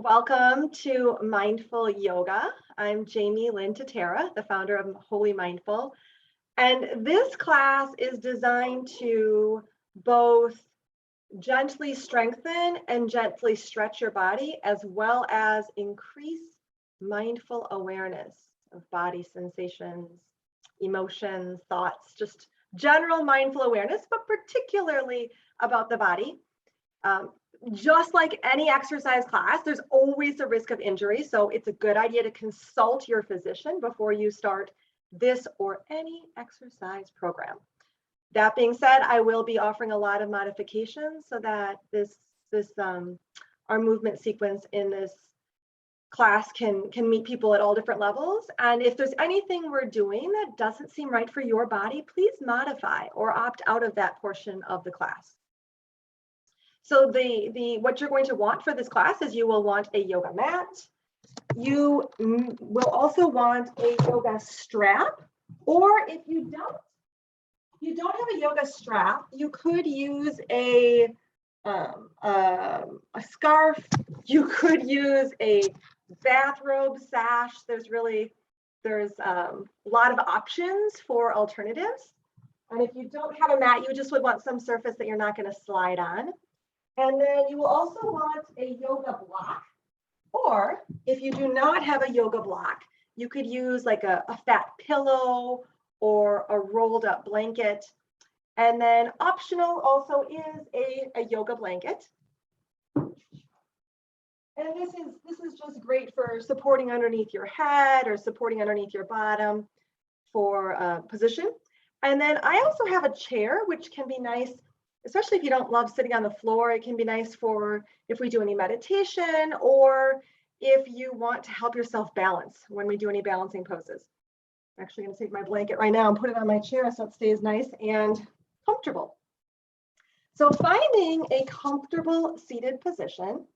Welcome to Mindful Yoga. I'm Lynn, the founder of Holy Mindful. And this class is designed to both gently strengthen and gently stretch your body, as well as increase mindful awareness of body sensations, emotions, thoughts, just general mindful awareness, but particularly about the body. Just like any exercise class, there's always a risk of injury. So it's a good idea to consult your physician before you start this or any exercise program. That being said, I will be offering a lot of modifications so that our movement sequence in this class can meet people at all different levels. And if there's anything we're doing that doesn't seem right for your body, please modify or opt out of that portion of the class. So what you're going to want for this class is you will want a yoga mat. You will also want a yoga strap, or if you don't have a yoga strap, you could use a scarf. You could use a bathrobe, sash. There's a lot of options for alternatives. And if you don't have a mat, you just would want some surface that you're not going to slide on. And then you will also want a yoga block, or if you do not have a yoga block, you could use like a fat pillow or a rolled up blanket. And then optional also is a yoga blanket. And this is just great for supporting underneath your head or supporting underneath your bottom for position. And then I also have a chair, which can be nice, especially if you don't love sitting on the floor. It can be nice for if we do any meditation or if you want to help yourself balance when we do any balancing poses. I'm actually going to take my blanket right now and put it on my chair so it stays nice and comfortable. So finding a comfortable seated position,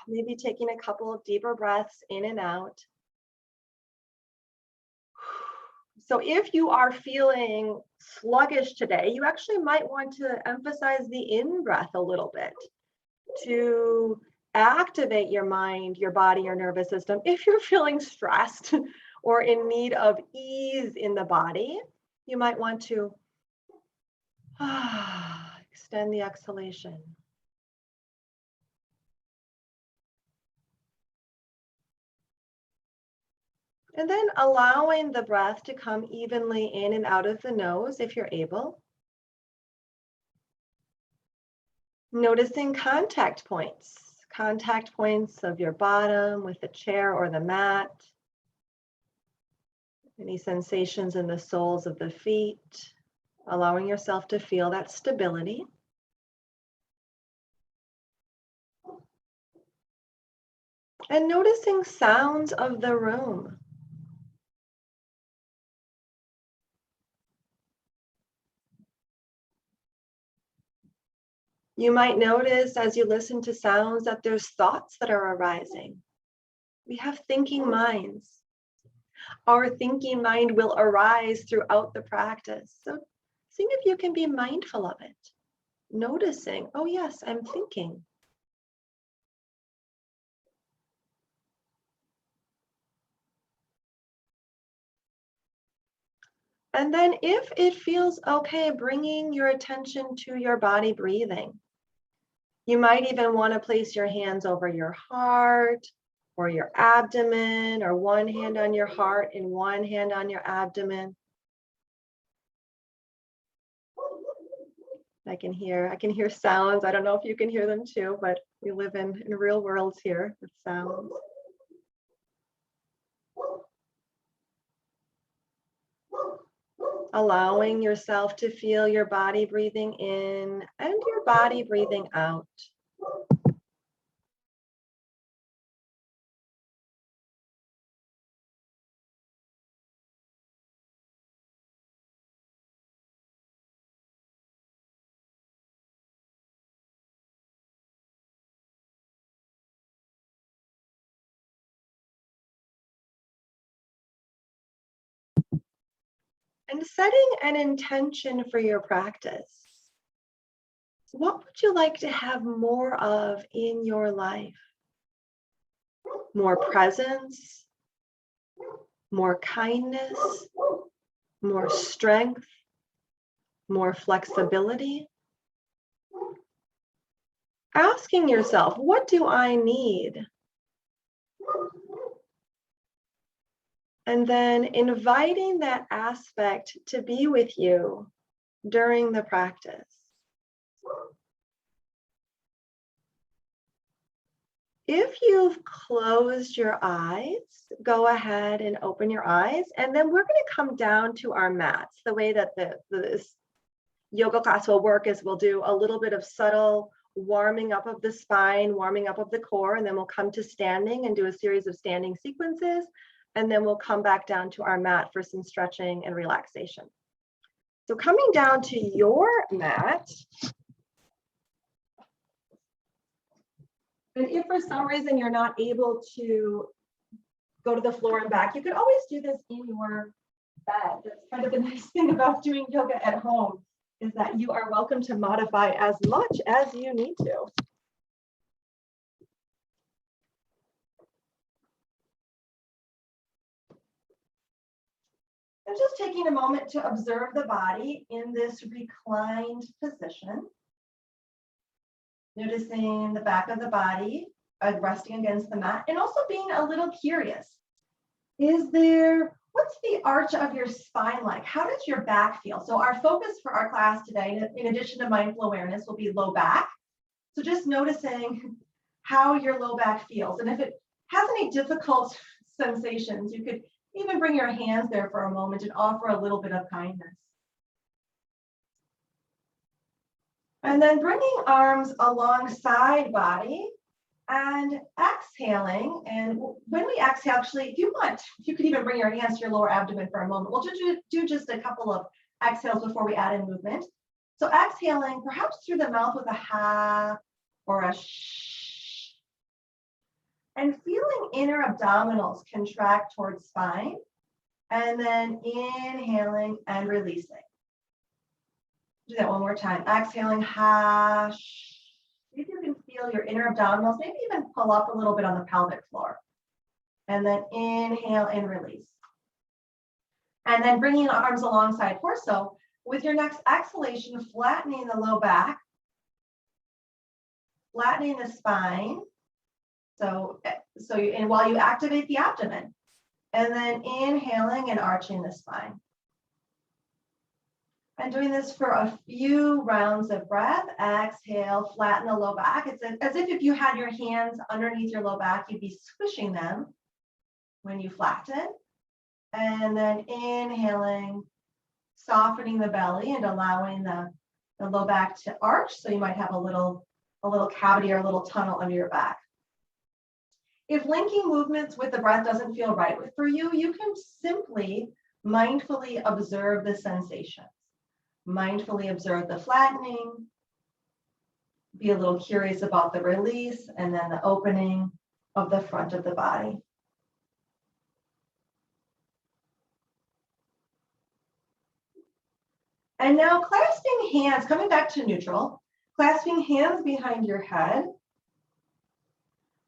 maybe taking a couple of deeper breaths in and out. So if you are feeling sluggish today, you actually might want to emphasize the in-breath a little bit to activate your mind, your body, your nervous system. If you're feeling stressed or in need of ease in the body, you might want to extend the exhalation. And then allowing the breath to come evenly in and out of the nose if you're able. Noticing contact points of your bottom with the chair or the mat. Any sensations in the soles of the feet, allowing yourself to feel that stability. And noticing sounds of the room. You might notice as you listen to sounds that there's thoughts that are arising. We have thinking minds. Our thinking mind will arise throughout the practice. So see if you can be mindful of it. Noticing, oh yes, I'm thinking. And then if it feels okay, bringing your attention to your body breathing. You might even want to place your hands over your heart or your abdomen, or one hand on your heart and one hand on your abdomen. I can hear sounds. I don't know if you can hear them too, but we live in real worlds here with sounds. Allowing yourself to feel your body breathing in and your body breathing out. And setting an intention for your practice. What would you like to have more of in your life? More presence, more kindness, more strength, more flexibility? Asking yourself, what do I need? And then inviting that aspect to be with you during the practice. If you've closed your eyes, go ahead and open your eyes, and then we're going to come down to our mats. The way that this yoga class will work is we'll do a little bit of subtle warming up of the spine, warming up of the core, and then we'll come to standing and do a series of standing sequences, and then we'll come back down to our mat for some stretching and relaxation. So coming down to your mat, and if for some reason you're not able to go to the floor and back, you could always do this in your bed. That's kind of the nice thing about doing yoga at home, is that you are welcome to modify as much as you need to. And just taking a moment to observe the body in this reclined position. Noticing the back of the body resting against the mat, and also being a little curious. What's the arch of your spine like? How does your back feel? So our focus for our class today, in addition to mindful awareness, will be low back. So just noticing how your low back feels. And if it has any difficult sensations, you could even bring your hands there for a moment and offer a little bit of kindness. And then bringing arms alongside body and exhaling. And when we exhale, actually, if you want, you could even bring your hands to your lower abdomen for a moment. We'll do just a couple of exhales before we add in movement. So exhaling, perhaps through the mouth with a ha or a shh. And feeling inner abdominals contract towards spine. And then inhaling and releasing. Do that one more time. Exhaling, ha, shh. See if you can feel your inner abdominals, maybe even pull up a little bit on the pelvic floor. And then inhale and release. And then bringing arms alongside torso. With your next exhalation, flattening the low back, flattening the spine. And while you activate the abdomen, and then inhaling and arching the spine. And doing this for a few rounds of breath. Exhale, flatten the low back. It's as if you had your hands underneath your low back, you'd be squishing them when you flatten. And then inhaling, softening the belly and allowing the low back to arch. So you might have a little cavity or a little tunnel under your back. If linking movements with the breath doesn't feel right for you, you can simply mindfully observe the sensations. Mindfully observe the flattening, be a little curious about the release, and then the opening of the front of the body. And now clasping hands, coming back to neutral, clasping hands behind your head.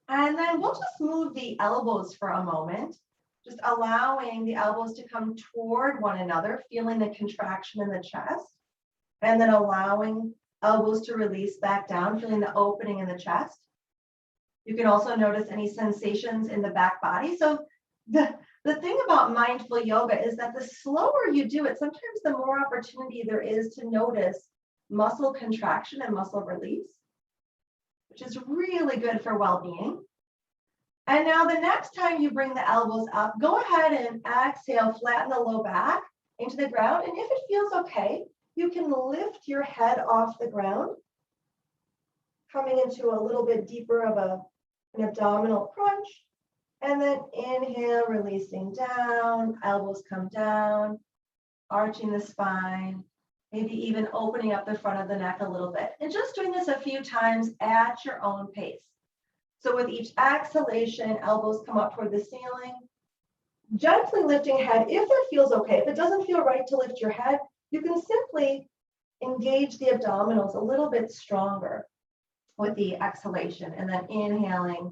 And then we'll just move the elbows for a moment, just allowing the elbows to come toward one another, feeling the contraction in the chest, and then allowing elbows to release back down, feeling the opening in the chest. You can also notice any sensations in the back body. So the thing about mindful yoga is that the slower you do it, sometimes the more opportunity there is to notice muscle contraction and muscle release, which is really good for well-being. And now the next time you bring the elbows up, go ahead and exhale, flatten the low back into the ground. And if it feels okay, you can lift your head off the ground, coming into a little bit deeper of an abdominal crunch. And then inhale, releasing down, elbows come down, arching the spine, maybe even opening up the front of the neck a little bit. And just doing this a few times at your own pace. So with each exhalation, elbows come up toward the ceiling, gently lifting head if it feels okay. If it doesn't feel right to lift your head, you can simply engage the abdominals a little bit stronger with the exhalation, and then inhaling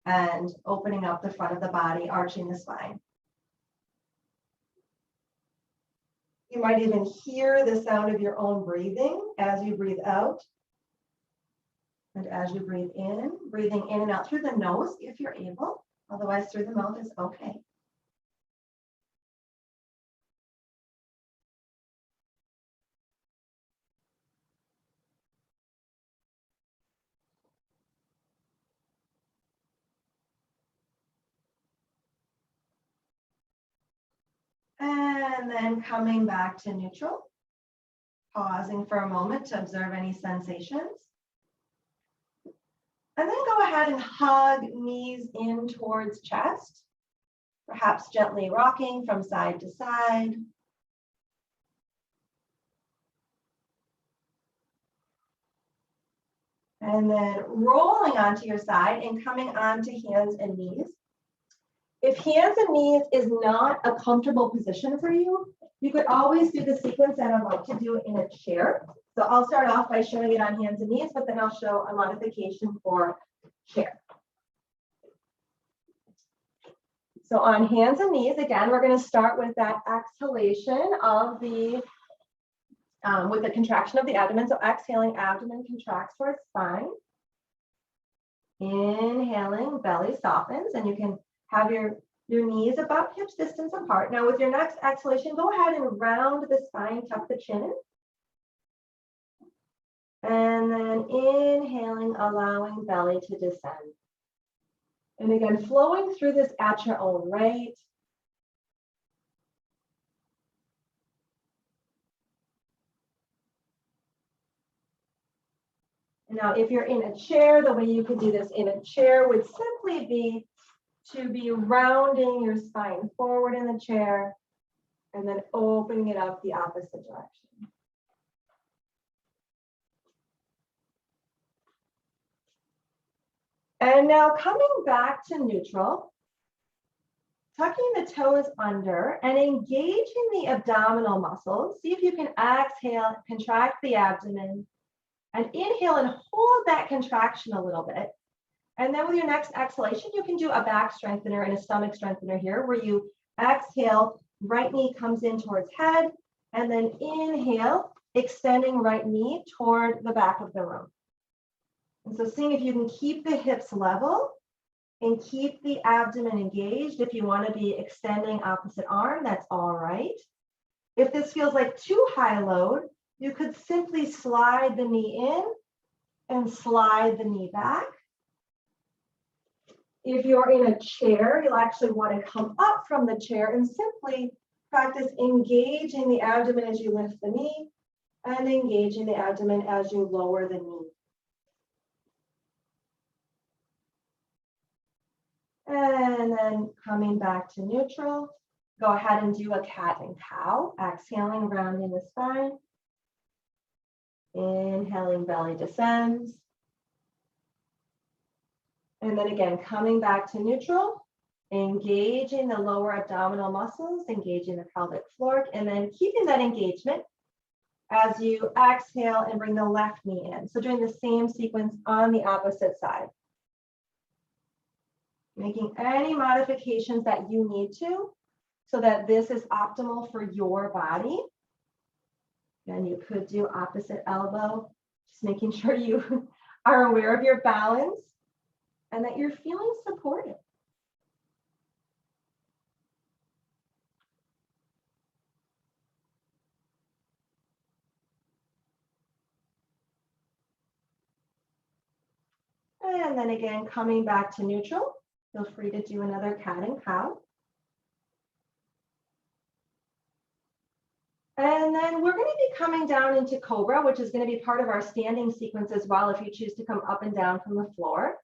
and opening up the front of the body, arching the spine. You might even hear the sound of your own breathing as you breathe out. And as you breathe in, breathing in and out through the nose if you're able, otherwise through the mouth is okay. And then coming back to neutral, pausing for a moment to observe any sensations. And then go ahead and hug knees in towards chest, perhaps gently rocking from side to side. And then rolling onto your side and coming onto hands and knees. If hands and knees is not a comfortable position for you, you could always do the sequence that I'm about to do in a chair. So I'll start off by showing it on hands and knees, but then I'll show a modification for chair. So on hands and knees, again, we're going to start with that exhalation of the, with the contraction of the abdomen. So exhaling, abdomen contracts towards spine. Inhaling, belly softens, and you can have your knees about hips distance apart. Now with your next exhalation, go ahead and round the spine, tuck the chin in. And then inhaling, allowing belly to descend. And again, flowing through this at your own rate. Now, if you're in a chair, the way you could do this in a chair would simply be to be rounding your spine forward in the chair and then opening it up the opposite direction. And now coming back to neutral, tucking the toes under and engaging the abdominal muscles. See if you can exhale, contract the abdomen, and inhale and hold that contraction a little bit. And then with your next exhalation, you can do a back strengthener and a stomach strengthener here, where you exhale, right knee comes in towards head, and then inhale, extending right knee toward the back of the room. And so seeing if you can keep the hips level and keep the abdomen engaged. If you want to be extending opposite arm, that's all right. If this feels like too high load, you could simply slide the knee in and slide the knee back. If you're in a chair, you'll actually want to come up from the chair and simply practice engaging the abdomen as you lift the knee and engaging the abdomen as you lower the knee. And then coming back to neutral, go ahead and do a cat and cow, exhaling, rounding the spine. Inhaling, belly descends. And then again, coming back to neutral, engaging the lower abdominal muscles, engaging the pelvic floor, and then keeping that engagement as you exhale and bring the left knee in. So doing the same sequence on the opposite side. Making any modifications that you need to so that this is optimal for your body. And you could do opposite elbow, just making sure you are aware of your balance and that you're feeling supported. And then again, coming back to neutral, feel free to do another cat and cow. And then we're going to be coming down into Cobra, which is going to be part of our standing sequence as well, if you choose to come up and down from the floor.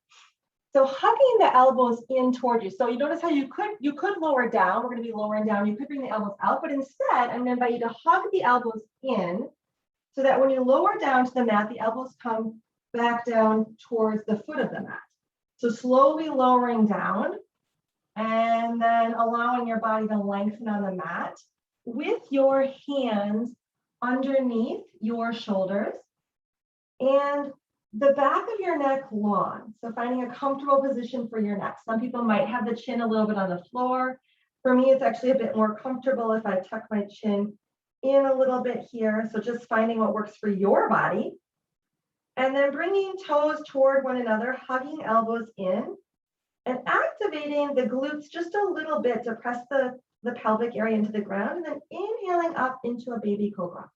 So hugging the elbows in toward you. So you notice how you could lower down. We're going to be lowering down. You could bring the elbows out, but instead, I'm going to invite you to hug the elbows in so that when you lower down to the mat, the elbows come back down towards the foot of the mat. So slowly lowering down and then allowing your body to lengthen on the mat with your hands underneath your shoulders and the back of your neck long. So finding a comfortable position for your neck. Some people might have the chin a little bit on the floor. For me, it's actually a bit more comfortable if I tuck my chin in a little bit here. So just finding what works for your body. And then bringing toes toward one another, hugging elbows in, and activating the glutes just a little bit to press the pelvic area into the ground, and then inhaling up into a baby cobra.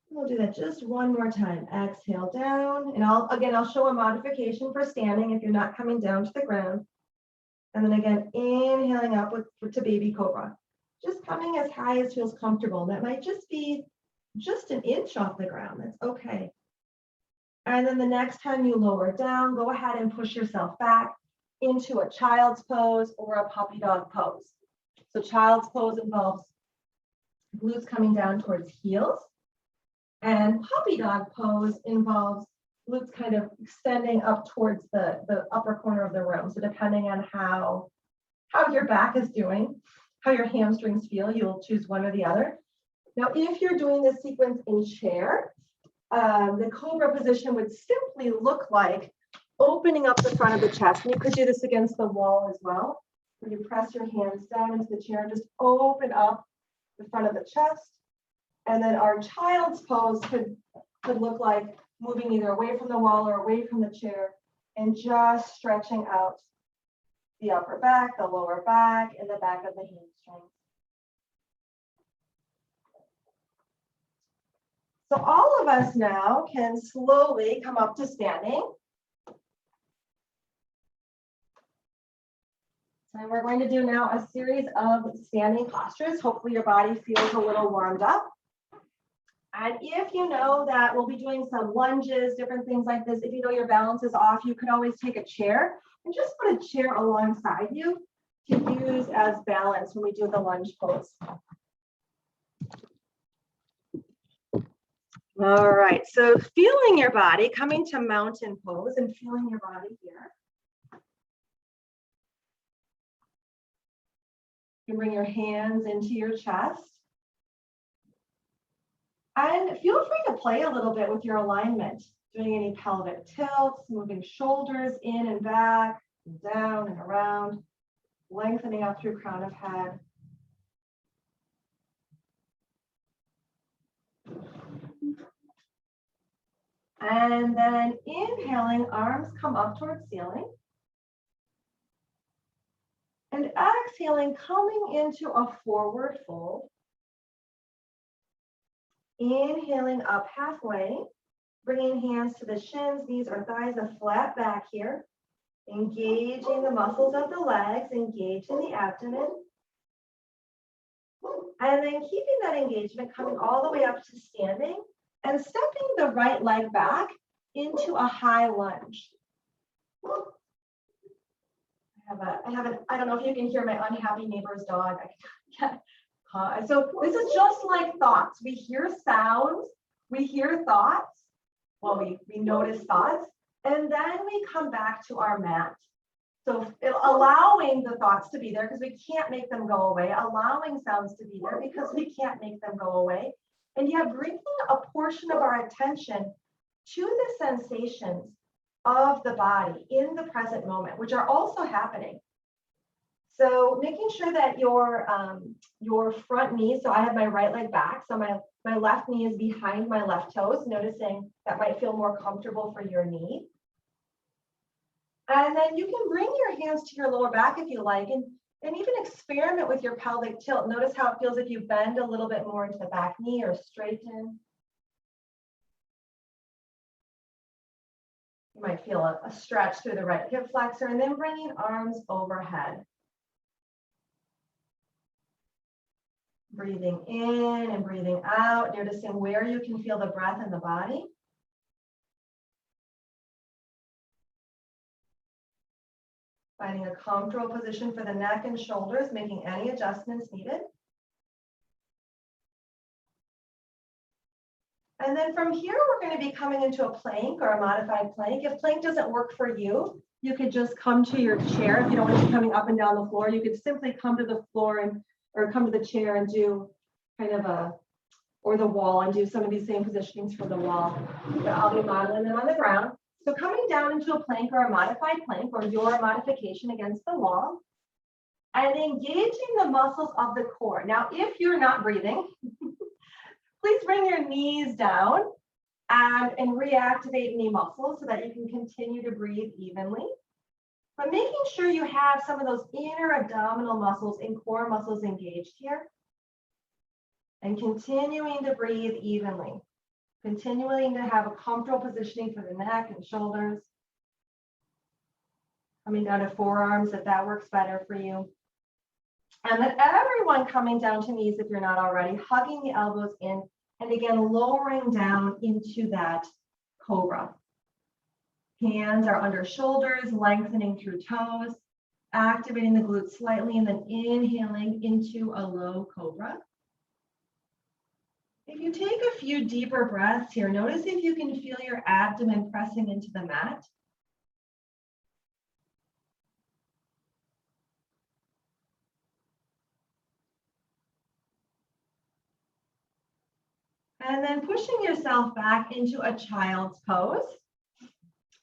We'll do that just one more time. Exhale down, and I'll show a modification for standing if you're not coming down to the ground. And then again, inhaling up to baby cobra. Just coming as high as feels comfortable. That might just be just an inch off the ground. That's okay. And then the next time you lower down, go ahead and push yourself back into a child's pose or a puppy dog pose. So child's pose involves glutes coming down towards heels. And puppy dog pose involves glutes kind of extending up towards the upper corner of the room. So depending on how your back is doing, how your hamstrings feel, you'll choose one or the other. Now, if you're doing this sequence in chair, the Cobra position would simply look like opening up the front of the chest. And you could do this against the wall as well, where you press your hands down into the chair and just open up the front of the chest. And then our child's pose could look like moving either away from the wall or away from the chair and just stretching out the upper back, the lower back, and the back of the hamstrings. So all of us now can slowly come up to standing. And we're going to do now a series of standing postures. Hopefully your body feels a little warmed up. And if you know that we'll be doing some lunges, different things like this, if you know your balance is off, you can always take a chair and just put a chair alongside you to use as balance when we do the lunge pose. All right, so feeling your body, coming to mountain pose and feeling your body here. You can bring your hands into your chest. And feel free to play a little bit with your alignment, doing any pelvic tilts, moving shoulders in and back, and down and around, lengthening up through crown of head. And then inhaling, arms come up towards ceiling. And exhaling, coming into a forward fold. Inhaling up halfway, bringing hands to the shins, knees or thighs, a flat back here. Engaging the muscles of the legs, engaging the abdomen. And then keeping that engagement, coming all the way up to standing and stepping the right leg back into a high lunge. I don't know if you can hear my unhappy neighbor's dog. So this is just like thoughts. We hear sounds, we hear thoughts. Well, we notice thoughts, and then we come back to our mat. So allowing the thoughts to be there because we can't make them go away, allowing sounds to be there because we can't make them go away. And yet bringing a portion of our attention to the sensations of the body in the present moment, which are also happening. So making sure that your front knee, so I have my right leg back, so my left knee is behind my left toes, noticing that might feel more comfortable for your knee. And then you can bring your hands to your lower back if you like, and even experiment with your pelvic tilt. Notice how it feels if you bend a little bit more into the back knee or straighten. You might feel a stretch through the right hip flexor, and then bringing arms overhead. Breathing in and breathing out, noticing where you can feel the breath in the body. Finding a comfortable position for the neck and shoulders, making any adjustments needed. And then from here, we're going to be coming into a plank or a modified plank. If plank doesn't work for you, you could just come to your chair. If you don't want to be coming up and down the floor, you could simply come to the floor or come to the chair and do kind of or the wall, and do some of these same positionings for the wall. But I'll be modeling them on the ground. So coming down into a plank or a modified plank or your modification against the wall and engaging the muscles of the core. Now, if you're not breathing, please bring your knees down and reactivate knee muscles so that you can continue to breathe evenly. But making sure you have some of those inner abdominal muscles and core muscles engaged here. And continuing to breathe evenly. Continuing to have a comfortable positioning for the neck and shoulders. Coming down to forearms if that works better for you. And then everyone coming down to knees if you're not already, hugging the elbows in, and again, lowering down into that cobra. Hands are under shoulders, lengthening through toes, activating the glutes slightly, and then inhaling into a low cobra. If you take a few deeper breaths here, notice if you can feel your abdomen pressing into the mat. And then pushing yourself back into a child's pose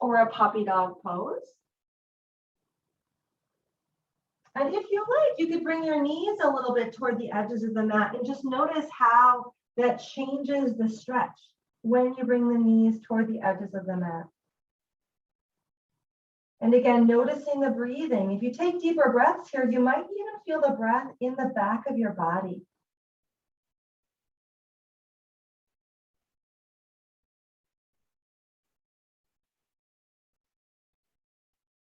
or a puppy dog pose. And if you like, you could bring your knees a little bit toward the edges of the mat and just notice how that changes the stretch when you bring the knees toward the edges of the mat. And again, noticing the breathing. If you take deeper breaths here, you might even feel the breath in the back of your body.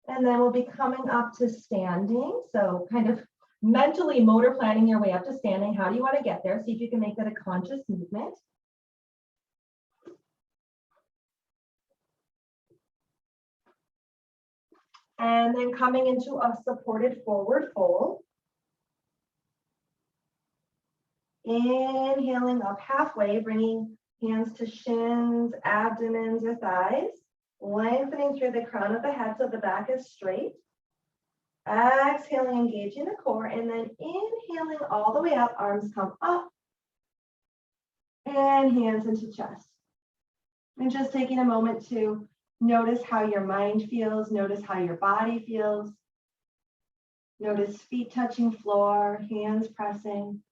And then we'll be coming up to standing. So kind of mentally motor planning your way up to standing. How do you want to get there? See if you can make that a conscious movement. And then coming into a supported forward fold. Inhaling up halfway, bringing hands to shins, abdomens, or thighs. Lengthening through the crown of the head so the back is straight. Exhaling, engaging the core, and then inhaling all the way up, arms come up, and hands into chest. And just taking a moment to notice how your mind feels, notice how your body feels. Notice feet touching floor, hands pressing.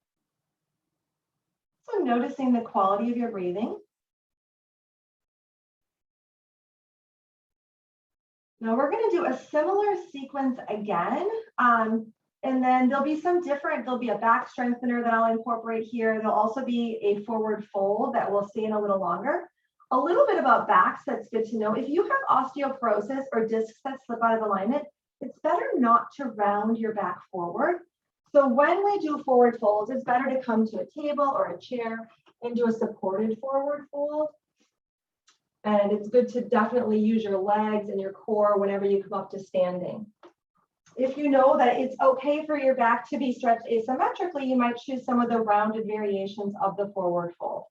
So noticing the quality of your breathing. Now we're going to do a similar sequence again, and then there'll be there'll be a back strengthener that I'll incorporate here. There'll also be a forward fold that we'll see in a little longer. A little bit about backs that's good to know. If you have osteoporosis or discs that slip out of alignment, it's better not to round your back forward. So when we do forward folds, it's better to come to a table or a chair and do a supported forward fold. And it's good to definitely use your legs and your core whenever you come up to standing. If you know that it's okay for your back to be stretched asymmetrically, you might choose some of the rounded variations of the forward fold.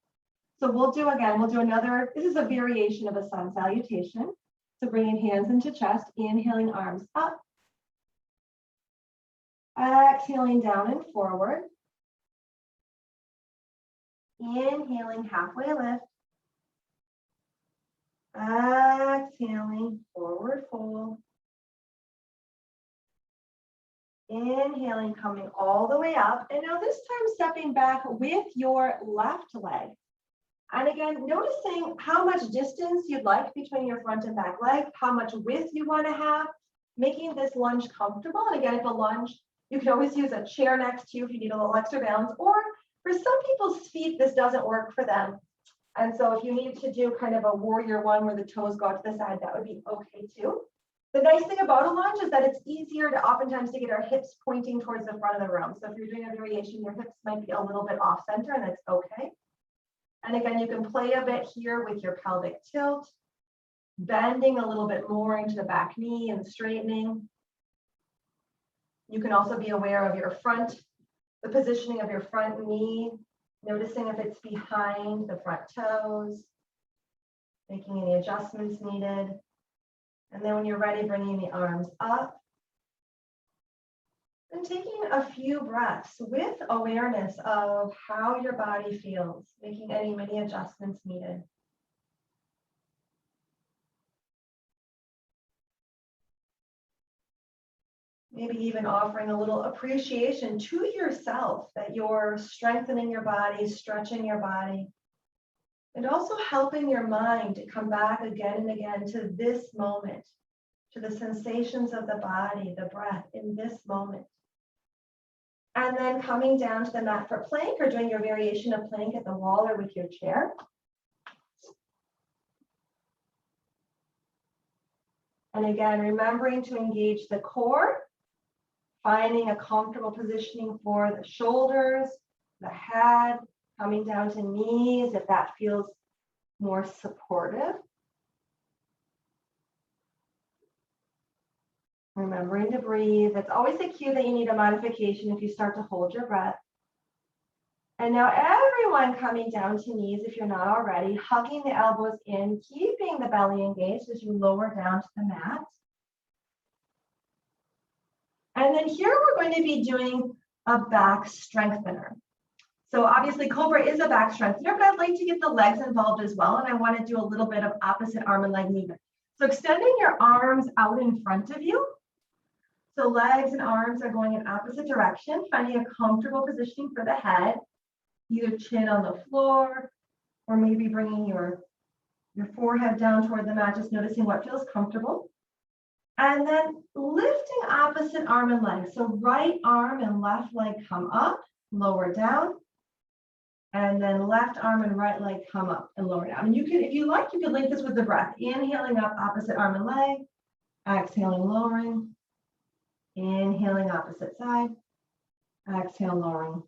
So we'll do another, this is a variation of a sun salutation. So bringing hands into chest, inhaling arms up. Exhaling down and forward. Inhaling halfway lift. Exhaling, forward fold. Inhaling, coming all the way up. And now this time stepping back with your left leg. And again, noticing how much distance you'd like between your front and back leg, how much width you want to have, making this lunge comfortable. And again, if a lunge, you can always use a chair next to you if you need a little extra balance, or for some people's feet, this doesn't work for them. And so if you need to do kind of a warrior one where the toes go out to the side, that would be okay too. The nice thing about a lunge is that it's easier to oftentimes to get our hips pointing towards the front of the room. So if you're doing a variation, your hips might be a little bit off center, and that's okay. And again, you can play a bit here with your pelvic tilt, bending a little bit more into the back knee and straightening. You can also be aware of your front, the positioning of your front knee, noticing if it's behind the front toes, making any adjustments needed. And then when you're ready, bringing the arms up. And taking a few breaths with awareness of how your body feels, making any mini adjustments needed. Maybe even offering a little appreciation to yourself that you're strengthening your body, stretching your body, and also helping your mind to come back again and again to this moment, to the sensations of the body, the breath in this moment. And then coming down to the mat for plank or doing your variation of plank at the wall or with your chair. And again, remembering to engage the core, finding a comfortable positioning for the shoulders, the head, coming down to knees if that feels more supportive. Remembering to breathe. It's always a cue that you need a modification if you start to hold your breath. And now everyone coming down to knees if you're not already, hugging the elbows in, keeping the belly engaged as you lower down to the mat. And then here we're going to be doing a back strengthener. So obviously Cobra is a back strengthener, but I'd like to get the legs involved as well. And I want to do a little bit of opposite arm and leg movement. So extending your arms out in front of you. So legs and arms are going in opposite direction, finding a comfortable positioning for the head, either chin on the floor, or maybe bringing your forehead down toward the mat, just noticing what feels comfortable. And then lifting opposite arm and leg. So right arm and left leg come up, lower down. And then left arm and right leg come up and lower down. And you can, if you like, you could link this with the breath. Inhaling up opposite arm and leg, exhaling, lowering. Inhaling opposite side, exhale, lowering.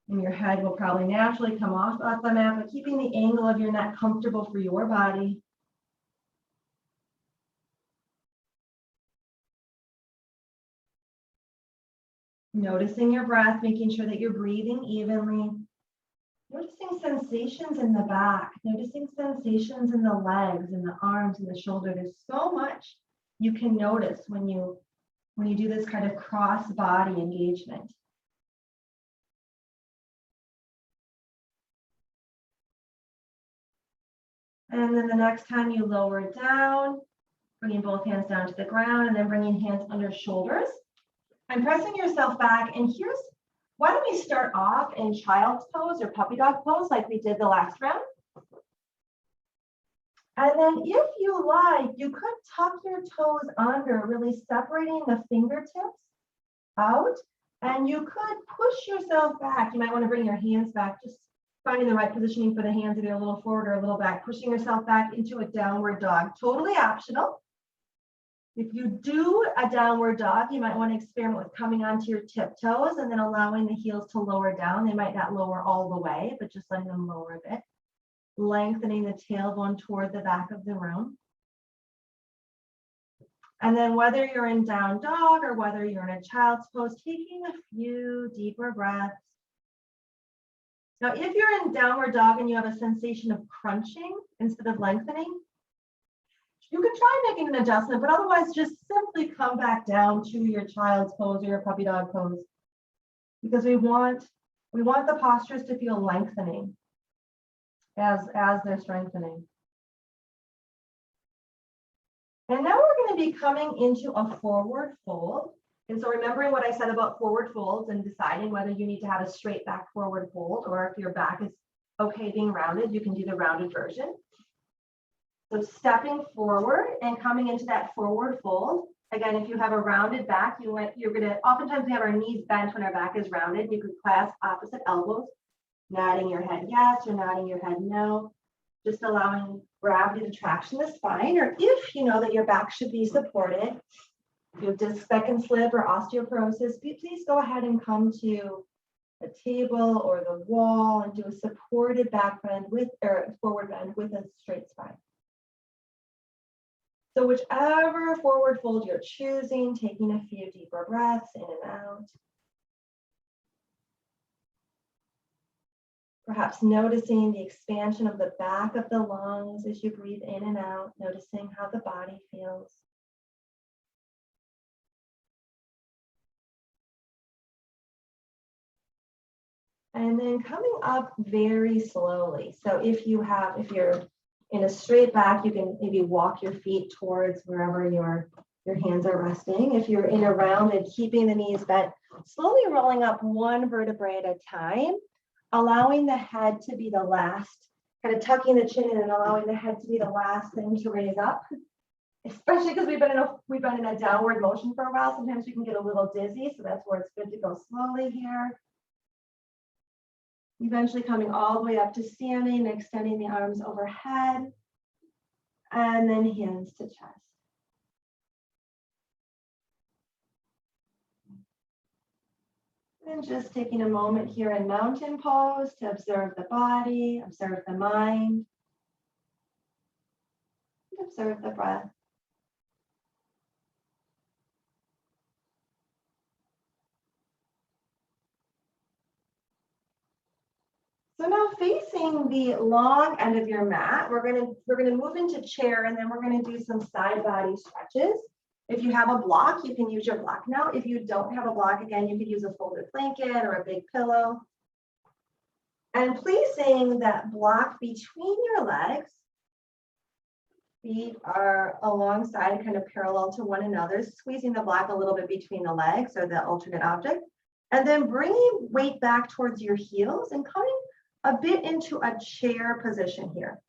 And your head will probably naturally come off the mat, but keeping the angle of your neck comfortable for your body. Noticing your breath, making sure that you're breathing evenly. Noticing sensations in the back, noticing sensations in the legs and the arms and the shoulder. There's so much you can notice when you do this kind of cross body engagement. And then the next time you lower down, bringing both hands down to the ground and then bringing hands under shoulders and pressing yourself back. And why don't we start off in child's pose or puppy dog pose like we did the last round. And then if you like, you could tuck your toes under, really separating the fingertips out. And you could push yourself back. You might want to bring your hands back, just finding the right positioning for the hands, either a little forward or a little back, pushing yourself back into a downward dog. Totally optional. If you do a downward dog, you might want to experiment with coming onto your tiptoes and then allowing the heels to lower down. They might not lower all the way, but just letting them lower a bit. Lengthening the tailbone toward the back of the room. And then whether you're in down dog or whether you're in a child's pose, taking a few deeper breaths. Now, if you're in downward dog and you have a sensation of crunching instead of lengthening, you can try making an adjustment, but otherwise just simply come back down to your child's pose or your puppy dog pose, because we want the postures to feel lengthening as they're strengthening. And now we're going to be coming into a forward fold. And so remembering what I said about forward folds and deciding whether you need to have a straight back forward fold, or if your back is okay being rounded, you can do the rounded version. So stepping forward and coming into that forward fold. Again, if you have a rounded back, oftentimes we have our knees bent when our back is rounded. You could clasp opposite elbows, nodding your head yes or nodding your head no, just allowing gravity to traction the spine. Or if you know that your back should be supported, if you have disc neck and slip or osteoporosis, please go ahead and come to a table or the wall and do a supported back bend forward bend with a straight spine. So whichever forward fold you're choosing, taking a few deeper breaths in and out. Perhaps noticing the expansion of the back of the lungs as you breathe in and out, noticing how the body feels. And then coming up very slowly. So if you're in a straight back, you can maybe walk your feet towards wherever your hands are resting. If you're in a round and keeping the knees bent, slowly rolling up one vertebrae at a time, allowing the head to be the last, kind of tucking the chin in and allowing the head to be the last thing to raise up. Especially because we've been in a downward motion for a while. Sometimes we can get a little dizzy, so that's where it's good to go slowly here. Eventually coming all the way up to standing, extending the arms overhead, and then hands to chest. And just taking a moment here in mountain pose to observe the body, observe the mind, and observe the breath. So now facing the long end of your mat, we're gonna move into chair, and then we're gonna do some side body stretches. If you have a block, you can use your block now. If you don't have a block, again, you could use a folded blanket or a big pillow. And placing that block between your legs, feet are alongside, kind of parallel to one another, squeezing the block a little bit between the legs or the alternate object, and then bringing weight back towards your heels and coming a bit into a chair position here.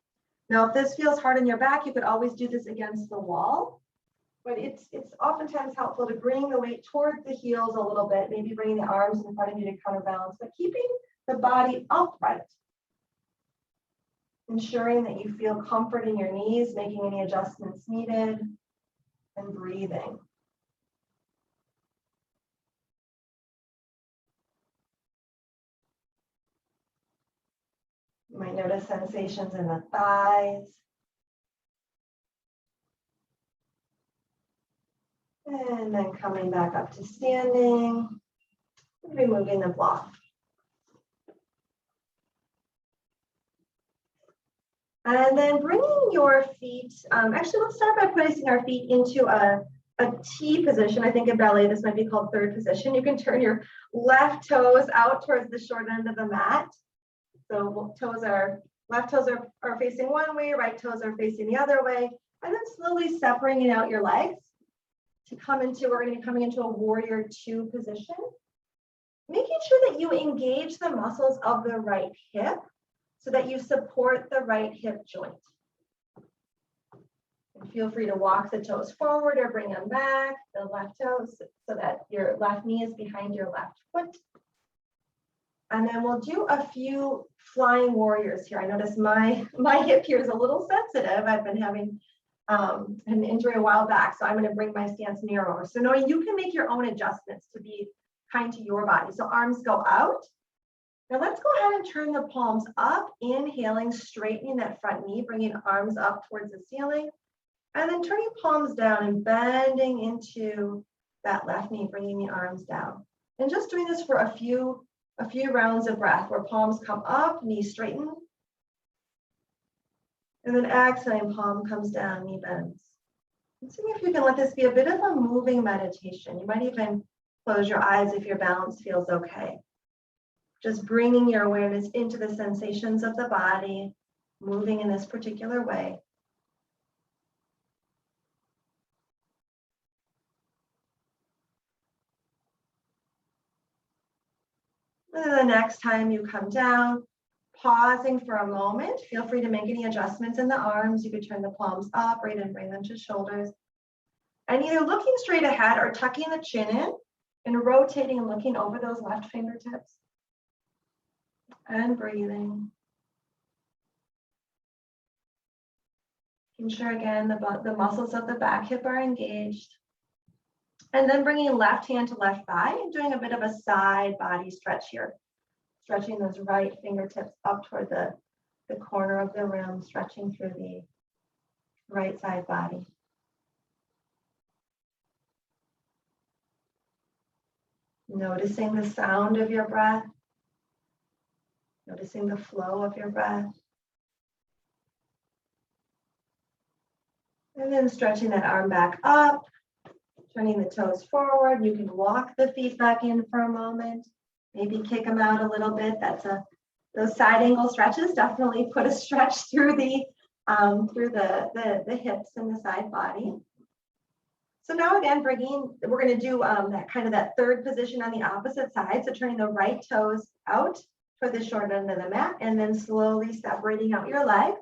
Now, if this feels hard on your back, you could always do this against the wall, but it's oftentimes helpful to bring the weight towards the heels a little bit, maybe bringing the arms in front of you to counterbalance, but keeping the body upright. Ensuring that you feel comfort in your knees, making any adjustments needed, and breathing. You might notice sensations in the thighs. And then coming back up to standing, removing the block. And then bringing your feet, actually let's start by placing our feet into a T position. I think in ballet this might be called third position. You can turn your left toes out towards the short end of the mat. So left toes are facing one way, right toes are facing the other way. And then slowly separating out your legs to we're gonna be coming into a warrior two position. Making sure that you engage the muscles of the right hip so that you support the right hip joint. And feel free to walk the toes forward or bring them back, the left toes, so that your left knee is behind your left foot. And then we'll do a few flying warriors here. I notice my hip here is a little sensitive. I've been having an injury a while back, so I'm going to bring my stance narrower. So knowing you can make your own adjustments to be kind to your body. So arms go out. Now let's go ahead and turn the palms up, inhaling, straightening that front knee, bringing arms up towards the ceiling, and then turning palms down and bending into that left knee, bringing the arms down. And just doing this for a few rounds of breath where palms come up, knee straighten, and then exhaling, palm comes down, knee bends. And see if you can let this be a bit of a moving meditation. You might even close your eyes if your balance feels okay. Just bringing your awareness into the sensations of the body, moving in this particular way. And then the next time you come down, pausing for a moment, feel free to make any adjustments in the arms. You could turn the palms up, right, and bring them to shoulders. And either looking straight ahead or tucking the chin in and rotating and looking over those left fingertips. And breathing. Making sure again the muscles of the back hip are engaged. And then bringing left hand to left thigh and doing a bit of a side body stretch here. Stretching those right fingertips up toward the corner of the rim, stretching through the right side body. Noticing the sound of your breath. Noticing the flow of your breath. And then stretching that arm back up, turning the toes forward. You can walk the feet back in for a moment. Maybe kick them out a little bit. Those side angle stretches definitely put a stretch through the hips and the side body. So now again, we're going to do that third position on the opposite side. So turning the right toes out for the short end of the mat, and then slowly separating out your legs,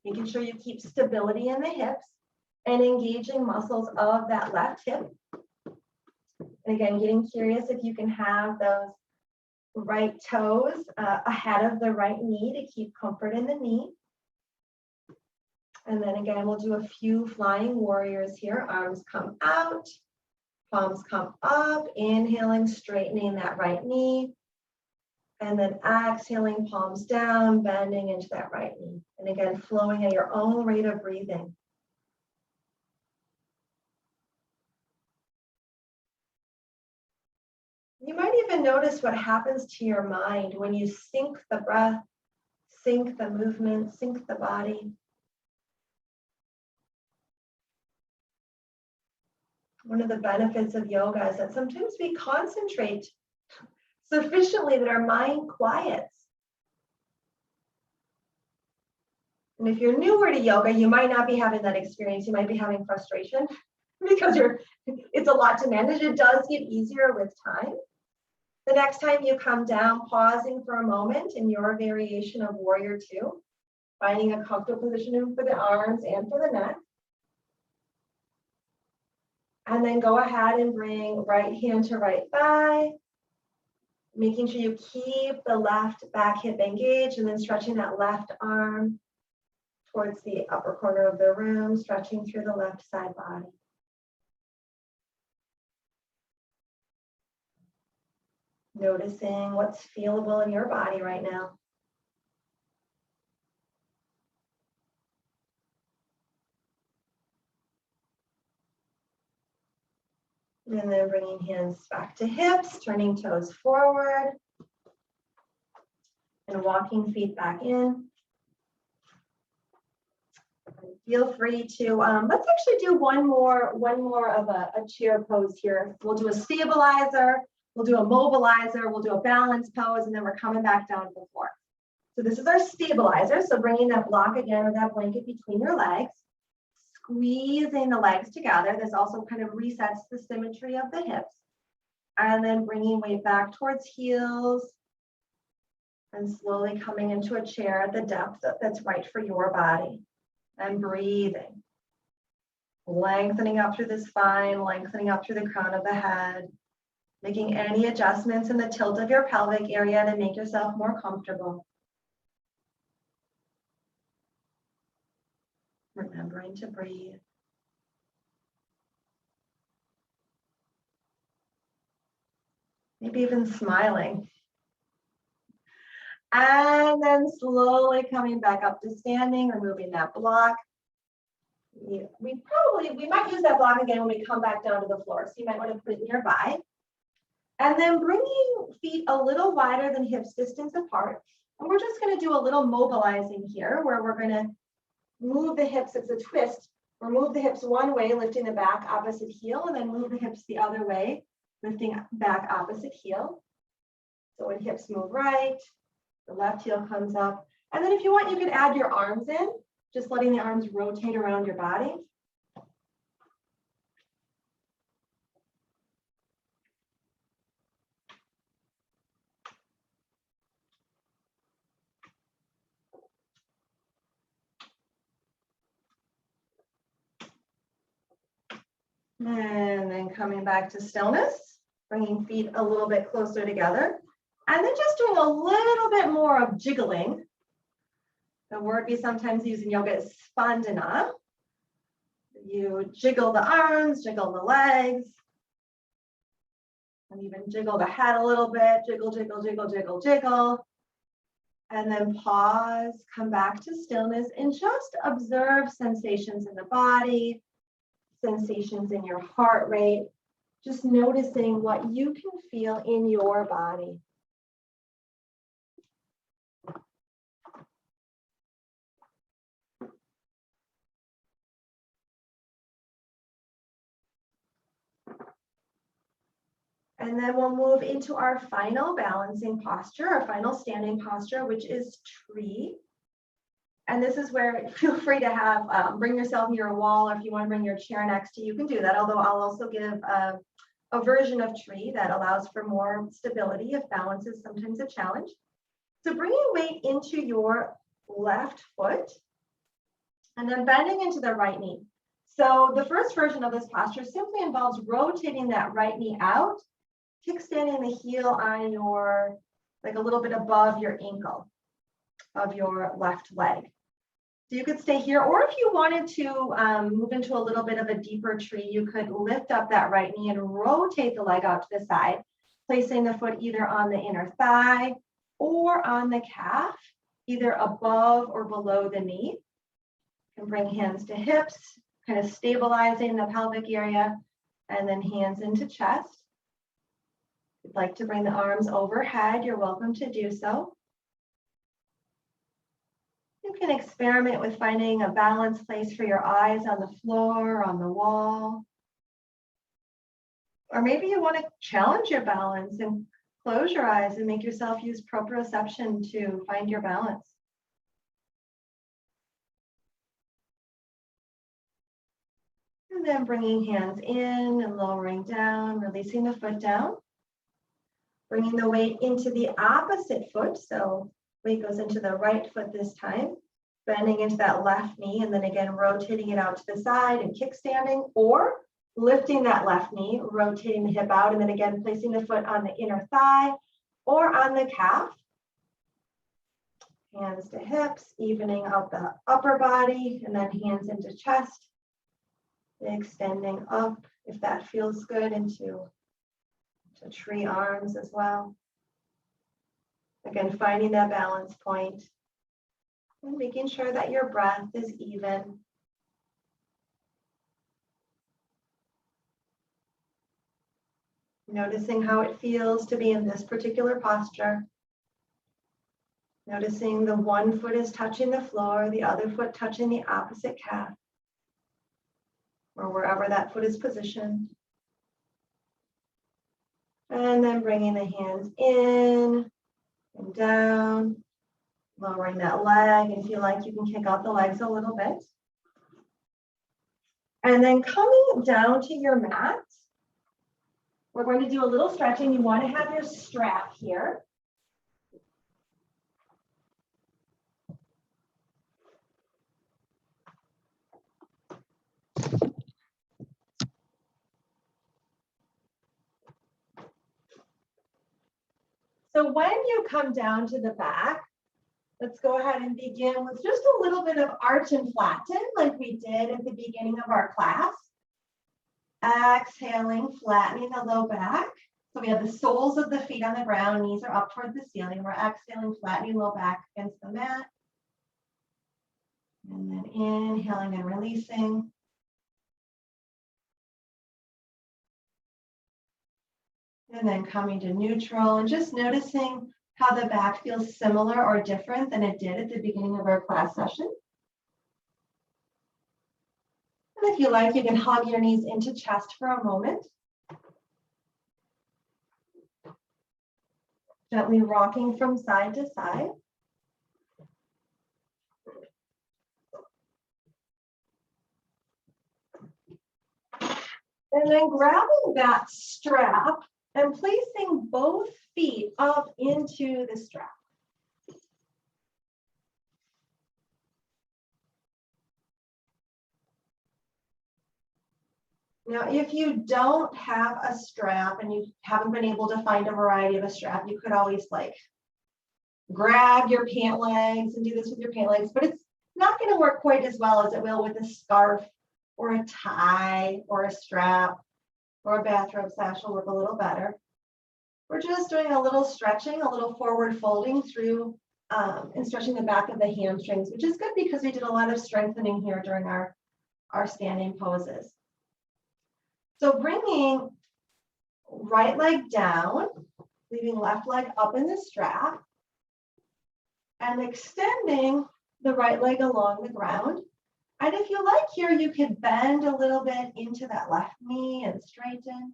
making sure you keep stability in the hips and engaging muscles of that left hip. And again, getting curious if you can have those right toes ahead of the right knee to keep comfort in the knee. And then again, we'll do a few flying warriors here. Arms come out, palms come up, inhaling, straightening that right knee. And then exhaling, palms down, bending into that right knee. And again, flowing at your own rate of breathing. You might even notice what happens to your mind when you sync the breath, sync the movement, sync the body. One of the benefits of yoga is that sometimes we concentrate sufficiently that our mind quiets. And if you're newer to yoga, you might not be having that experience. You might be having frustration because it's a lot to manage. It does get easier with time. The next time you come down, pausing for a moment in your variation of warrior two, finding a comfortable position for the arms and for the neck. And then go ahead and bring right hand to right thigh, making sure you keep the left back hip engaged, and then stretching that left arm towards the upper corner of the room, stretching through the left side body. Noticing what's feelable in your body right now. And then bringing hands back to hips, turning toes forward, and walking feet back in. Feel free to, let's actually do one more of a chair pose here. We'll do a stabilizer, we'll do a mobilizer, we'll do a balance pose, and then we're coming back down to the floor. So this is our stabilizer. So bringing that block again, or that blanket between your legs, squeezing the legs together. This also kind of resets the symmetry of the hips. And then bringing weight back towards heels and slowly coming into a chair at the depth that's right for your body. And breathing. Lengthening up through the spine, lengthening up through the crown of the head. Making any adjustments in the tilt of your pelvic area to make yourself more comfortable. Remembering to breathe. Maybe even smiling. And then slowly coming back up to standing, removing that block. We might use that block again when we come back down to the floor. So you might want to put it nearby. And then bringing feet a little wider than hips distance apart. And we're just going to do a little mobilizing here where we're going to move the hips. It's a twist. Or move the hips one way, lifting the back opposite heel, and then move the hips the other way, lifting back opposite heel. So when hips move right, the left heel comes up. And then if you want, you could add your arms in, just letting the arms rotate around your body. And then coming back to stillness, bringing feet a little bit closer together. And then just doing a little bit more of jiggling. The word we sometimes use in yoga is spandana. You jiggle the arms, jiggle the legs, and even jiggle the head a little bit. Jiggle, jiggle, jiggle, jiggle, jiggle. And then pause, come back to stillness, and just observe sensations in the body, sensations in your heart rate, just noticing what you can feel in your body. And then we'll move into our final balancing posture, our final standing posture, which is tree. And this is where feel free to have, bring yourself near a wall, or if you want to bring your chair next to you, you can do that. Although I'll also give a version of tree that allows for more stability if balance is sometimes a challenge. So bringing weight into your left foot and then bending into the right knee. So the first version of this posture simply involves rotating that right knee out, kickstanding the heel on your, like a little bit above your ankle of your left leg. So you could stay here, or if you wanted to move into a little bit of a deeper tree, you could lift up that right knee and rotate the leg out to the side, placing the foot either on the inner thigh or on the calf, either above or below the knee. You can bring hands to hips, kind of stabilizing the pelvic area, and then hands into chest. If you'd like to bring the arms overhead, you're welcome to do so. You can experiment with finding a balanced place for your eyes on the floor, on the wall. Or maybe you want to challenge your balance and close your eyes and make yourself use proprioception to find your balance. And then bringing hands in and lowering down, releasing the foot down. Bringing the weight into the opposite foot. So weight goes into the right foot this time. Bending into that left knee and then again rotating it out to the side and kickstanding, or lifting that left knee, rotating the hip out, and then again placing the foot on the inner thigh or on the calf. Hands to hips, evening out the upper body, and then hands into chest. Extending up, if that feels good, into tree arms as well. Again, finding that balance point and making sure that your breath is even. Noticing how it feels to be in this particular posture. Noticing the one foot is touching the floor, the other foot touching the opposite calf, or wherever that foot is positioned. And then bringing the hands in and down, lowering that leg, and feel like you can kick out the legs a little bit. And then coming down to your mat, we're going to do a little stretching. You want to have your strap here. So when you come down to the back, let's go ahead and begin with just a little bit of arch and flatten like we did at the beginning of our class. Exhaling, flattening the low back. So we have the soles of the feet on the ground, knees are up toward the ceiling. We're exhaling, flattening low back against the mat. And then inhaling and releasing. And then coming to neutral and just noticing how the back feels similar or different than it did at the beginning of our class session. And if you like, you can hug your knees into chest for a moment. Gently rocking from side to side. And then grabbing that strap and placing both feet up into the strap. Now, if you don't have a strap and you haven't been able to find a variety of a strap, you could always like grab your pant legs and do this with your pant legs, but it's not going to work quite as well as it will with a scarf or a tie or a strap, or a bathrobe sash will work a little better. We're just doing a little stretching, a little forward folding through and stretching the back of the hamstrings, which is good because we did a lot of strengthening here during our standing poses. So bringing right leg down, leaving left leg up in the strap, and extending the right leg along the ground. And if you like here, you could bend a little bit into that left knee and straighten.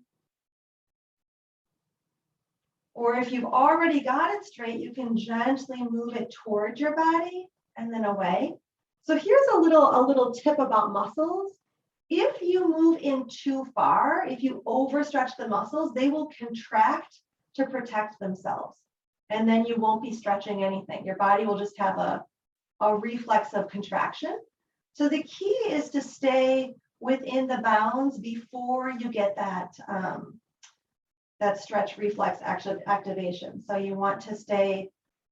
Or if you've already got it straight, you can gently move it towards your body and then away. So here's a little tip about muscles. If you move in too far, if you overstretch the muscles, they will contract to protect themselves. And then you won't be stretching anything. Your body will just have a reflex of contraction. So the key is to stay within the bounds before you get that, that stretch reflex activation. So you want to stay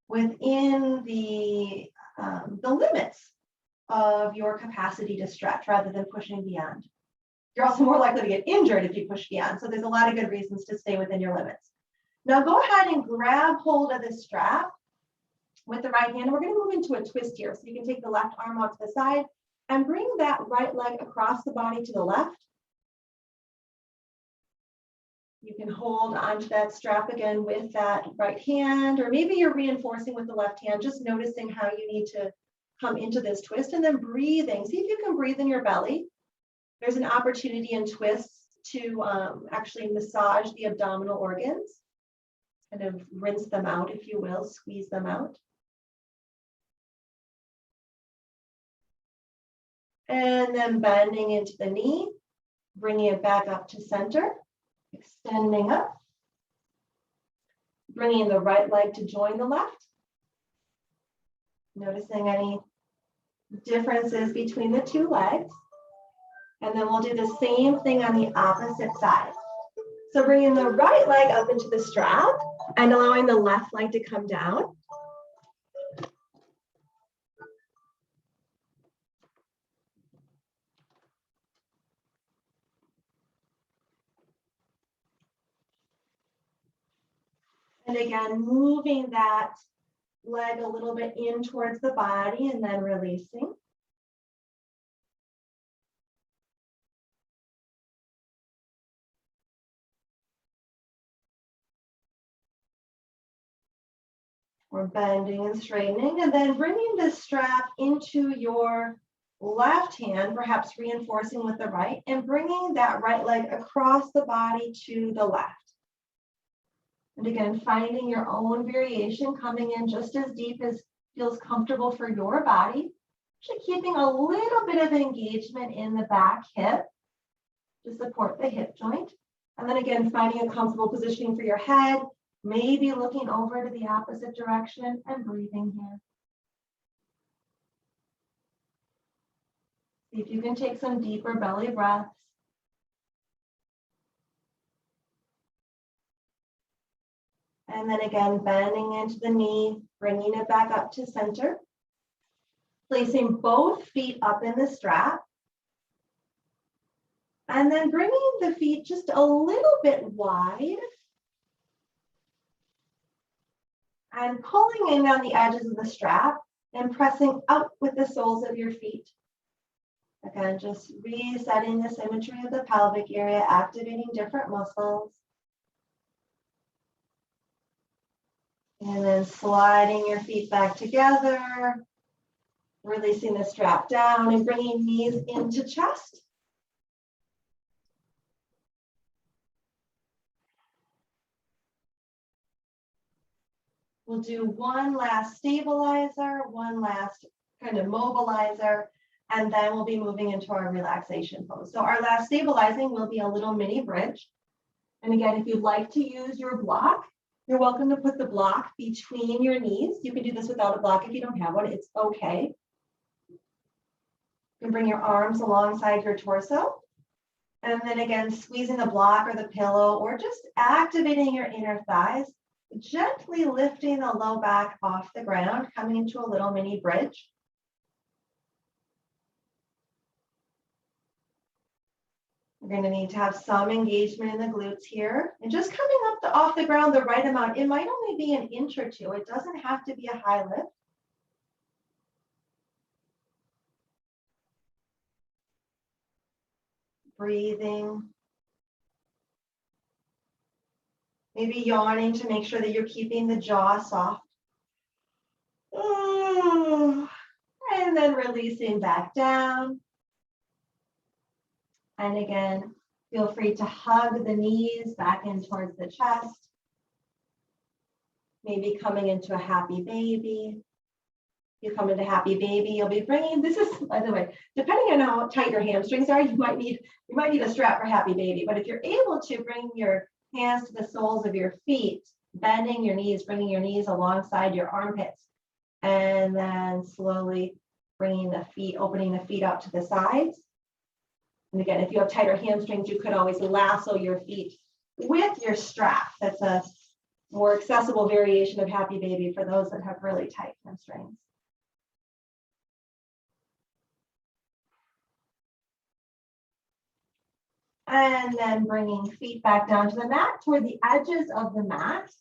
within the limits of your capacity to stretch rather than pushing beyond. You're also more likely to get injured if you push beyond. So there's a lot of good reasons to stay within your limits. Now go ahead and grab hold of the strap with the right hand. We're going to move into a twist here. So you can take the left arm out to the side and bring that right leg across the body to the left. You can hold onto that strap again with that right hand, or maybe you're reinforcing with the left hand, just noticing how you need to come into this twist and then breathing. See if you can breathe in your belly. There's an opportunity in twists to actually massage the abdominal organs, kind of rinse them out, if you will, squeeze them out. And then bending into the knee, bringing it back up to center, extending up, bringing the right leg to join the left. Noticing any differences between the two legs. And then we'll do the same thing on the opposite side. So bringing the right leg up into the strap and allowing the left leg to come down. And again, moving that leg a little bit in towards the body and then releasing. We're bending and straightening, and then bringing the strap into your left hand, perhaps reinforcing with the right, and bringing that right leg across the body to the left. And again, finding your own variation, coming in just as deep as feels comfortable for your body. Actually keeping a little bit of engagement in the back hip to support the hip joint. And then again, finding a comfortable positioning for your head, maybe looking over to the opposite direction and breathing here. See if you can take some deeper belly breaths. And then again, bending into the knee, bringing it back up to center. Placing both feet up in the strap. And then bringing the feet just a little bit wide. And pulling in on the edges of the strap and pressing out with the soles of your feet. Again, just resetting the symmetry of the pelvic area, activating different muscles. And then sliding your feet back together, releasing the strap down and bringing knees into chest. We'll do one last stabilizer, one last kind of mobilizer, and then we'll be moving into our relaxation pose. So our last stabilizing will be a little mini bridge. And again, if you'd like to use your block, you're welcome to put the block between your knees. You can do this without a block if you don't have one, it's okay. You can bring your arms alongside your torso. And then again, squeezing the block or the pillow or just activating your inner thighs, gently lifting the low back off the ground, coming into a little mini bridge. We're going to need to have some engagement in the glutes here. And just coming up off the ground the right amount. It might only be an inch or two. It doesn't have to be a high lift. Breathing. Maybe yawning to make sure that you're keeping the jaw soft. And then releasing back down. And again, feel free to hug the knees back in towards the chest. maybe coming into a happy baby. You come into happy baby, you'll be bringing, this is, by the way, depending on how tight your hamstrings are, you might need a strap for happy baby. But if you're able to bring your hands to the soles of your feet, bending your knees, bringing your knees alongside your armpits, and then slowly bringing the feet, opening the feet out to the sides. And again, if you have tighter hamstrings, you could always lasso your feet with your strap. That's a more accessible variation of happy baby for those that have really tight hamstrings. And then bringing feet back down to the mat, toward the edges of the mat.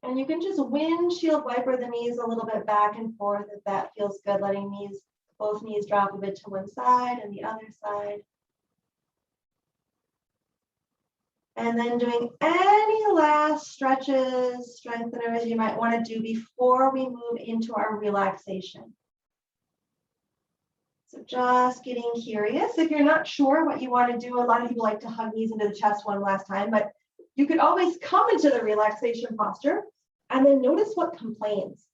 And you can just windshield wiper the knees a little bit back and forth if that feels good, letting both knees drop a bit to one side and the other side. And then doing any last stretches, strengtheners you might want to do before we move into our relaxation. So just getting curious. If you're not sure what you want to do, a lot of people like to hug knees into the chest one last time, but you could always come into the relaxation posture and then notice what complains.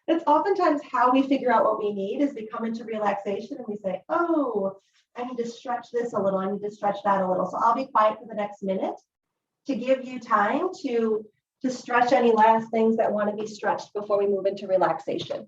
That's oftentimes how we figure out what we need, is we come into relaxation and we say, oh, I need to stretch this a little, I need to stretch that a little. So I'll be quiet for the next minute to give you time to stretch any last things that want to be stretched before we move into relaxation.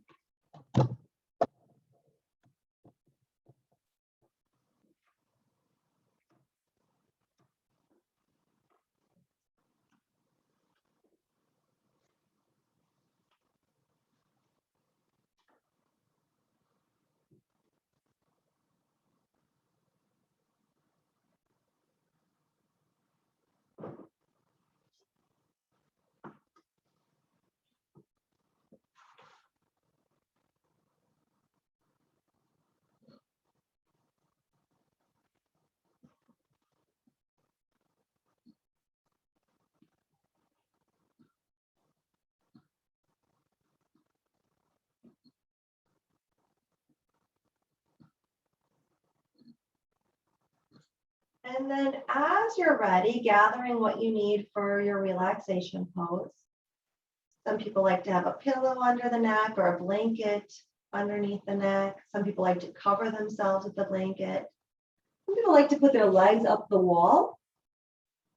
And then as you're ready, gathering what you need for your relaxation pose. Some people like to have a pillow under the neck or a blanket underneath the neck. Some people like to cover themselves with the blanket. Some people like to put their legs up the wall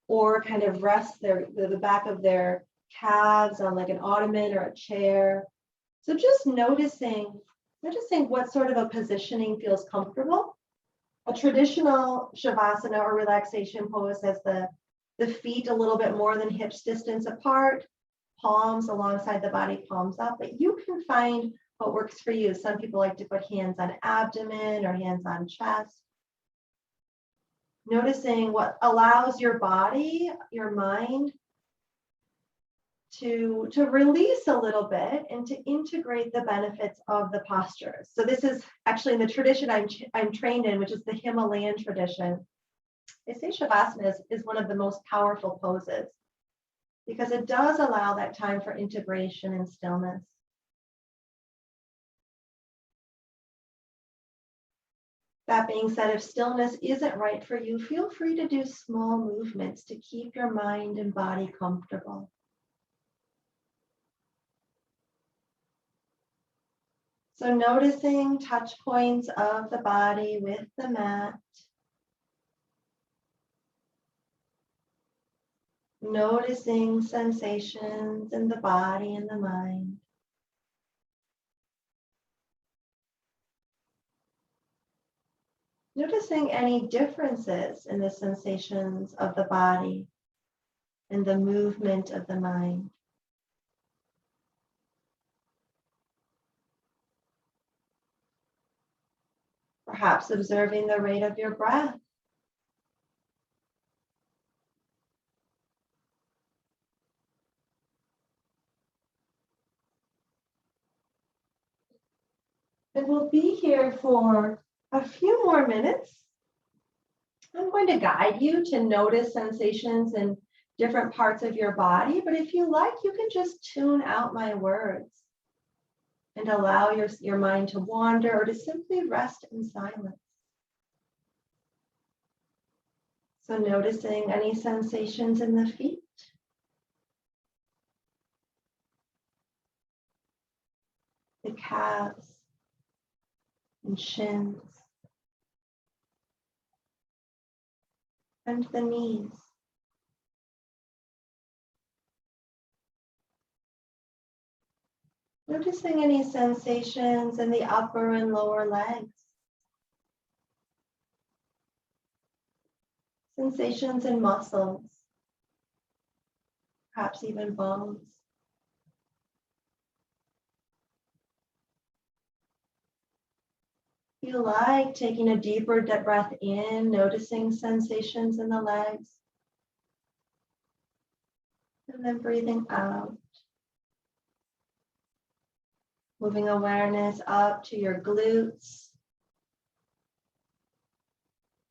or kind of rest the back of their calves on like an ottoman or a chair. So just noticing what sort of a positioning feels comfortable. A traditional Shavasana or relaxation pose has the feet a little bit more than hips distance apart, palms alongside the body, palms up, but you can find what works for you. Some people like to put hands on abdomen or hands on chest. Noticing what allows your body, your mind to release a little bit and to integrate the benefits of the postures. So this is actually in the tradition I'm trained in, which is the Himalayan tradition. They say Shavasana is one of the most powerful poses because it does allow that time for integration and stillness. That being said, if stillness isn't right for you, feel free to do small movements to keep your mind and body comfortable. So noticing touch points of the body with the mat. Noticing sensations in the body and the mind. Noticing any differences in the sensations of the body and the movement of the mind. Perhaps observing the rate of your breath. And we'll be here for a few more minutes. I'm going to guide you to notice sensations in different parts of your body, but if you like, you can just tune out my words and allow your mind to wander or to simply rest in silence. So noticing any sensations in the feet, the calves and shins, and the knees. Noticing any sensations in the upper and lower legs. Sensations in muscles, perhaps even bones. If you like, taking a deeper breath in, noticing sensations in the legs, and then breathing out. Moving awareness up to your glutes,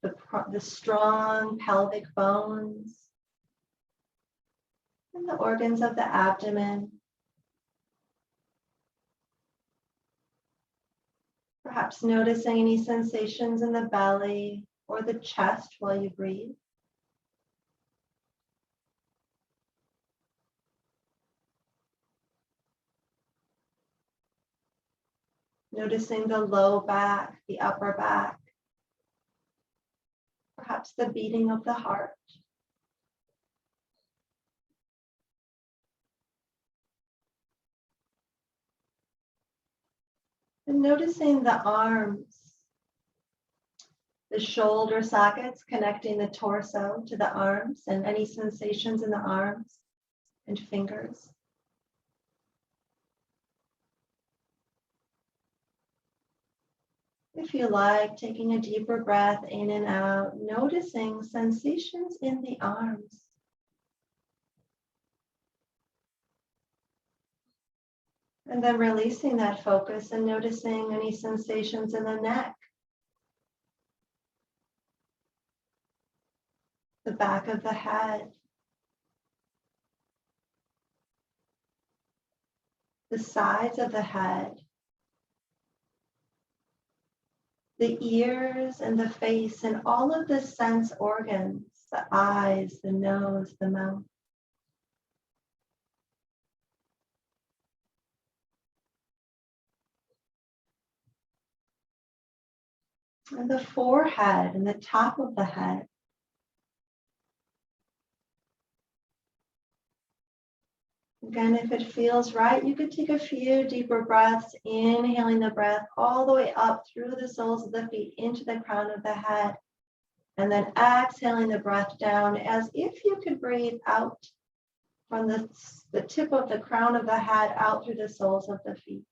the strong pelvic bones, and the organs of the abdomen. Perhaps noticing any sensations in the belly or the chest while you breathe. Noticing the low back, the upper back, perhaps the beating of the heart. And noticing the arms, the shoulder sockets connecting the torso to the arms, and any sensations in the arms and fingers. If you like, taking a deeper breath in and out, noticing sensations in the arms. And then releasing that focus and noticing any sensations in the neck, the back of the head, the sides of the head, the ears and the face, and all of the sense organs, the eyes, the nose, the mouth. And the forehead and the top of the head. Again, if it feels right, you could take a few deeper breaths, inhaling the breath all the way up through the soles of the feet into the crown of the head, and then exhaling the breath down as if you could breathe out from the tip of the crown of the head out through the soles of the feet.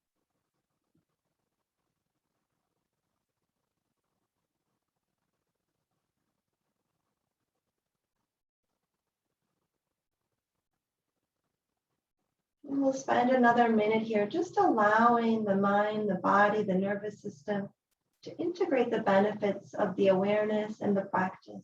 And we'll spend another minute here just allowing the mind, the body, the nervous system to integrate the benefits of the awareness and the practice.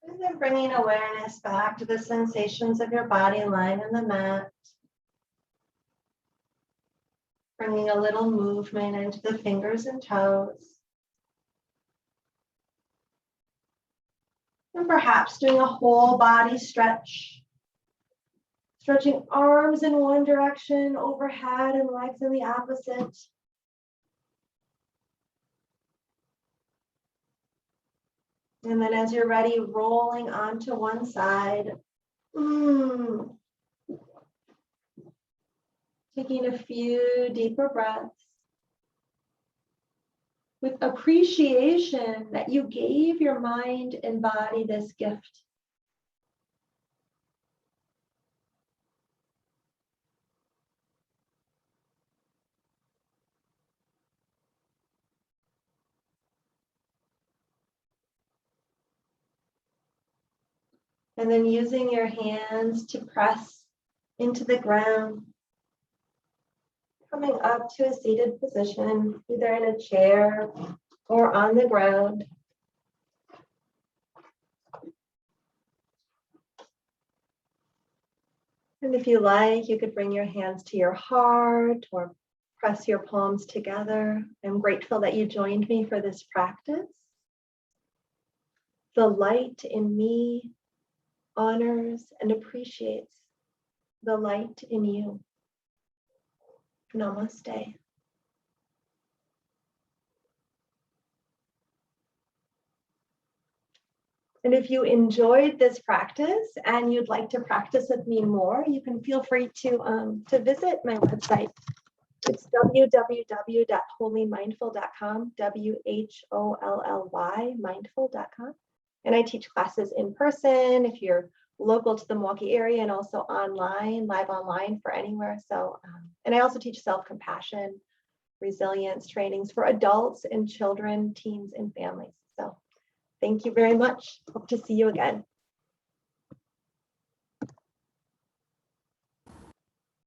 And then bringing awareness back to the sensations of your body lying on the mat. Bringing a little movement into the fingers and toes. And perhaps doing a whole body stretch. Stretching arms in one direction overhead and legs in the opposite. And then as you're ready, rolling onto one side. Taking a few deeper breaths with appreciation that you gave your mind and body this gift. And then using your hands to press into the ground, coming up to a seated position, either in a chair or on the ground. And if you like, you could bring your hands to your heart or press your palms together. I'm grateful that you joined me for this practice. The light in me honors and appreciates the light in you. Namaste. And if you enjoyed this practice and you'd like to practice with me more, you can feel free to visit my website. It's www.holymindful.com, WHOLLY mindful.com. And I teach classes in person if you're local to the Milwaukee area, and also online, live online for anywhere. So, and I also teach self-compassion, resilience trainings for adults and children, teens, and families. So thank you very much. Hope to see you again.